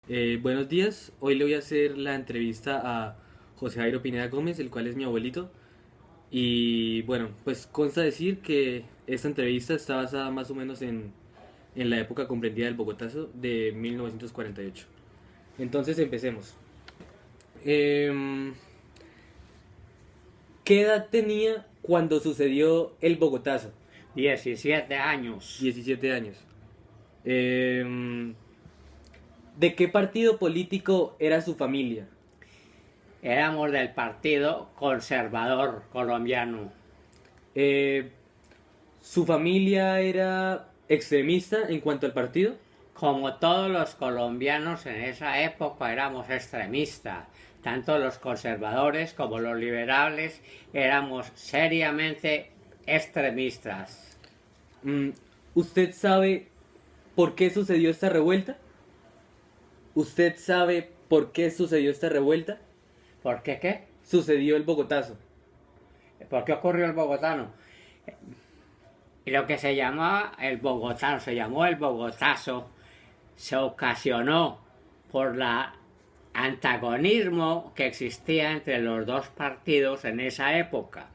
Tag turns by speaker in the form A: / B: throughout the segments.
A: Buenos días, hoy le voy a hacer la entrevista a José Jairo Pineda Gómez, el cual es mi abuelito. Y bueno, pues consta decir que esta entrevista está basada más o menos en la época comprendida del Bogotazo de 1948. Entonces empecemos. Em, ¿Qué edad tenía cuando sucedió el Bogotazo?
B: 17 años.
A: 17 años. Em, ¿De qué partido político era su familia?
B: Éramos del Partido Conservador Colombiano.
A: Eh, ¿Su familia era extremista en cuanto al partido?
B: Como todos los colombianos en esa época éramos extremistas. Tanto los conservadores como los liberales éramos seriamente extremistas.
A: Mm, ¿Usted sabe por qué sucedió esta revuelta? ¿Usted sabe por qué sucedió esta revuelta?
B: ¿Por qué qué?
A: Sucedió el Bogotazo.
B: ¿Por qué ocurrió el bogotano? Y lo que se llamaba el bogotano, se llamó el bogotazo, se ocasionó por la antagonismo que existía entre los dos partidos en esa época.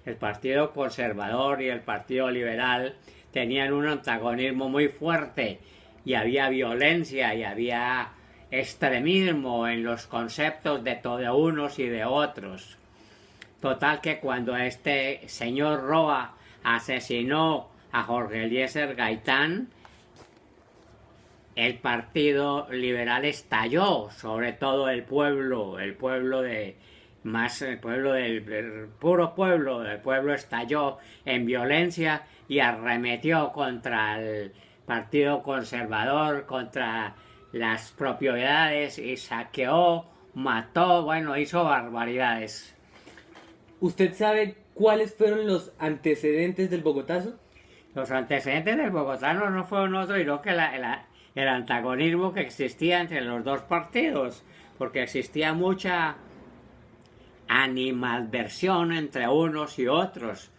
B: El Partido Conservador y el Partido Liberal tenían un antagonismo muy fuerte y había violencia y había extremismo en los conceptos de unos y de otros. Total que cuando este señor Roa asesinó a Jorge Eliezer Gaitán, el Partido Liberal estalló, sobre todo el pueblo del puro pueblo, el pueblo estalló en violencia y arremetió contra el Partido Conservador, contra las propiedades y saqueó, mató, bueno, hizo barbaridades.
A: ¿Usted sabe cuáles fueron los antecedentes del Bogotazo?
B: Los antecedentes del bogotano no fueron otro sino que el antagonismo que existía entre los dos partidos, porque existía mucha animadversión entre unos y otros,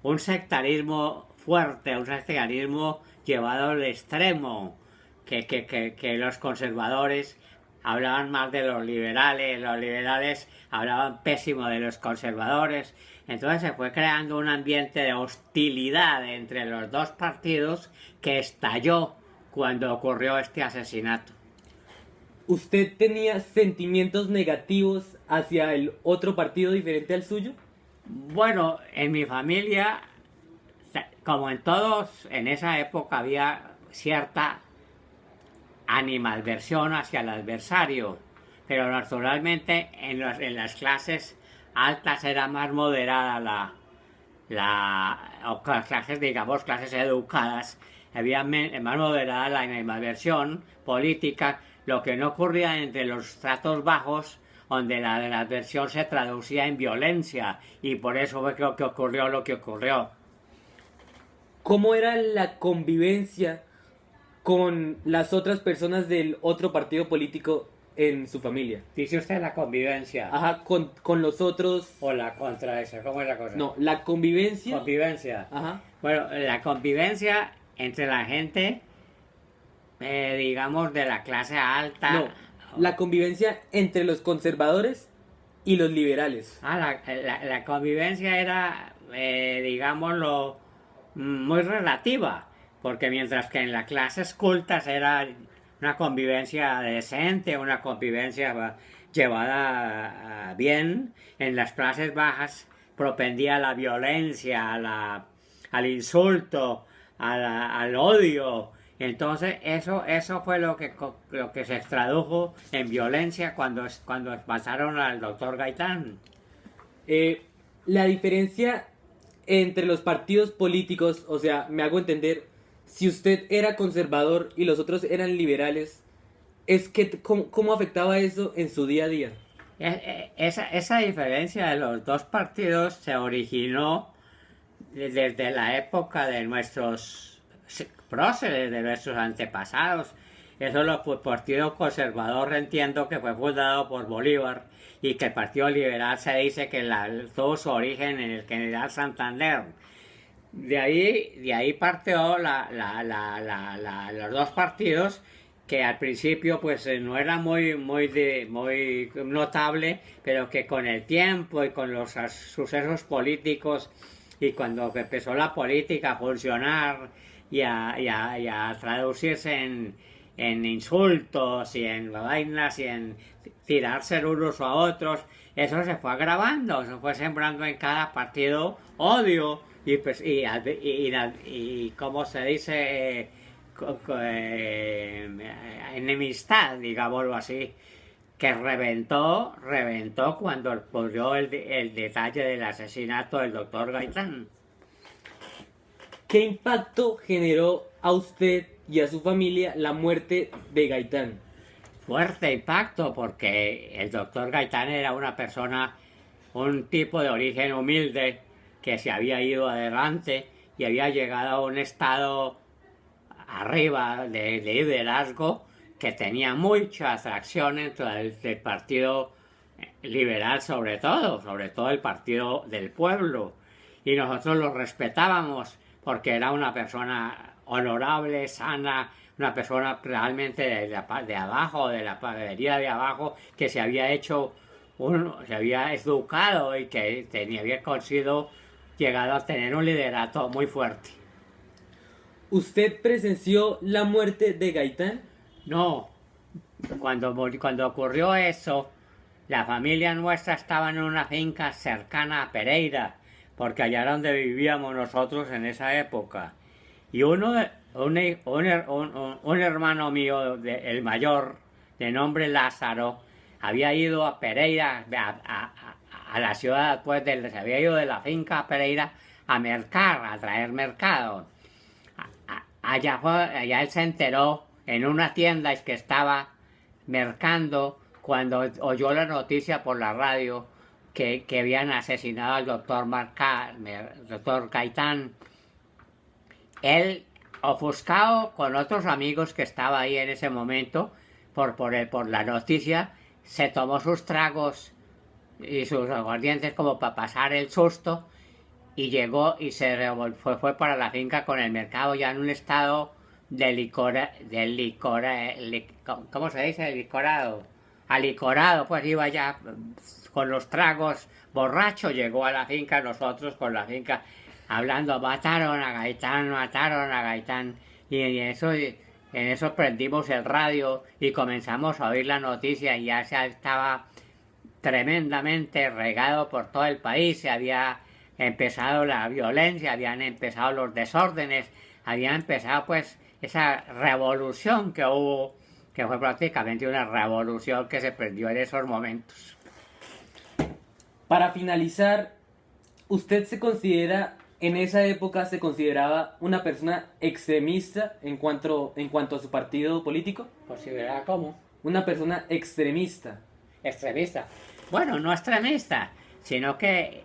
B: un sectarismo fuerte, un sectarismo llevado al extremo, que los conservadores hablaban más de los liberales hablaban pésimo de los conservadores. Entonces se fue creando un ambiente de hostilidad entre los dos partidos que estalló cuando ocurrió este asesinato.
A: ¿Usted tenía sentimientos negativos hacia el otro partido diferente al suyo?
B: Bueno, en mi familia, como en todos, en esa época había cierta animadversión hacia el adversario, pero naturalmente en las clases altas era más moderada o clases, digamos, clases educadas, había más moderada la animadversión política, lo que no ocurría entre los tratos bajos, donde la adversión se traducía en violencia, y por eso fue que ocurrió lo que ocurrió.
A: ¿Cómo era la convivencia con las otras personas del otro partido político en su familia?
B: Dice usted la convivencia.
A: Ajá, con los otros.
B: O la contra esa, ¿cómo es la cosa?
A: No, la convivencia.
B: Convivencia.
A: Ajá.
B: Bueno, la convivencia entre la gente, digamos, de la clase alta.
A: No, la convivencia entre los conservadores y los liberales.
B: La convivencia era, digámoslo, muy relativa, porque mientras que en las clases cultas era una convivencia decente, una convivencia llevada bien, en las clases bajas propendía a la violencia, al insulto, al odio. Entonces eso fue lo que se tradujo en violencia cuando pasaron al doctor Gaitán.
A: Eh, la diferencia entre los partidos políticos, o sea, me hago entender, si usted era conservador y los otros eran liberales, es que ¿cómo afectaba eso en su día a día?
B: Esa diferencia de los dos partidos se originó desde la época de nuestros próceres, de nuestros antepasados. Eso el Partido Conservador entiendo que fue fundado por Bolívar y que el Partido Liberal se dice que tuvo su origen en el general Santander. De ahí partió los dos partidos que al principio pues no era muy notable, pero que con el tiempo y con los sucesos políticos y cuando empezó la política a funcionar y a traducirse en insultos y en vainas y en tirarse unos a otros, eso se fue agravando, se fue sembrando en cada partido odio y pues y ¿cómo se dice? Enemistad, digámoslo así, que reventó cuando ocurrió el detalle del asesinato del doctor Gaitán.
A: ¿Qué impacto generó a usted y a su familia la muerte de Gaitán?
B: Fuerte impacto, porque el doctor Gaitán era una persona, un tipo de origen humilde que se había ido adelante y había llegado a un estado arriba de liderazgo que tenía mucha atracción dentro del partido liberal, sobre todo el partido del pueblo, y nosotros lo respetábamos porque era una persona honorable, sana, una persona realmente de abajo, de la panadería de abajo, que se había hecho, se había educado y que había conseguido llegado a tener un liderato muy fuerte.
A: ¿Usted presenció la muerte de Gaitán?
B: No, cuando ocurrió eso, la familia nuestra estaba en una finca cercana a Pereira, porque allá era donde vivíamos nosotros en esa época. Y un hermano mío, el mayor, de nombre Lázaro, había ido a Pereira, a la ciudad, pues, se había ido de la finca a Pereira a mercar, a traer mercado. Allá él se enteró en una tienda que estaba mercando cuando oyó la noticia por la radio que habían asesinado al doctor Gaitán. Él, ofuscado con otros amigos que estaba ahí en ese momento por la noticia, se tomó sus tragos y sus aguardientes como para pasar el susto y llegó y fue para la finca con el mercado ya en un estado ¿cómo se dice? Alicorado, pues iba ya con los tragos borracho, llegó a la finca, nosotros con la finca hablando, mataron a Gaitán, y en eso prendimos el radio y comenzamos a oír la noticia y ya se estaba tremendamente regado por todo el país, se había empezado la violencia, habían empezado los desórdenes, había empezado pues esa revolución que hubo, que fue prácticamente una revolución que se prendió en esos momentos.
A: Para finalizar, ¿usted en esa época se consideraba una persona extremista en cuanto a su partido político?
B: ¿Consideraba cómo?
A: Una persona extremista.
B: Extremista. Bueno, no extremista, sino que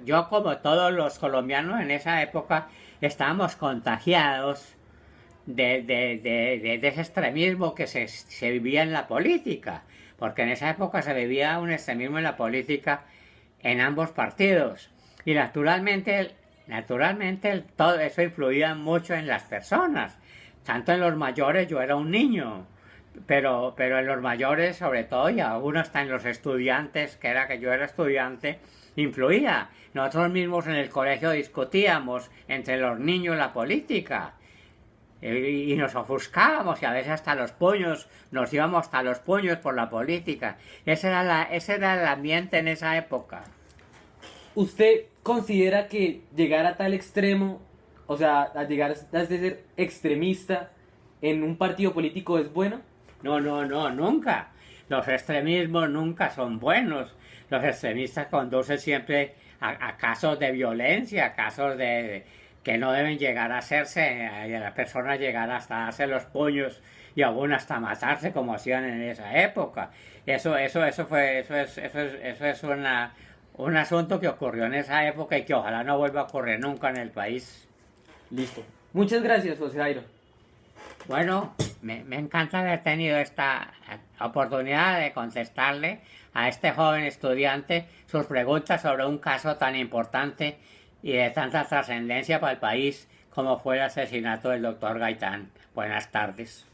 B: yo como todos los colombianos en esa época estábamos contagiados de ese extremismo que se vivía en la política, porque en esa época se vivía un extremismo en la política en ambos partidos y naturalmente todo eso influía mucho en las personas, tanto en los mayores. Yo era un niño, pero en los mayores sobre todo, y aún hasta en los estudiantes, que yo era estudiante, influía. Nosotros mismos en el colegio discutíamos entre los niños la política y nos ofuscábamos y a veces hasta los puños, nos íbamos hasta los puños por la política. Ese era el ambiente en esa época.
A: ¿Usted considera que llegar a tal extremo, o sea, a llegar a ser extremista en un partido político es bueno?
B: No, nunca. Los extremismos nunca son buenos. Los extremistas conducen siempre a casos de violencia, a casos que no deben llegar a hacerse, a las personas llegar hasta darse los puños y aún hasta matarse como hacían en esa época. Eso es un asunto que ocurrió en esa época y que ojalá no vuelva a ocurrir nunca en el país.
A: Listo. Muchas gracias, José Jairo.
B: Bueno, me encanta haber tenido esta oportunidad de contestarle a este joven estudiante sus preguntas sobre un caso tan importante y de tanta trascendencia para el país como fue el asesinato del doctor Gaitán. Buenas tardes.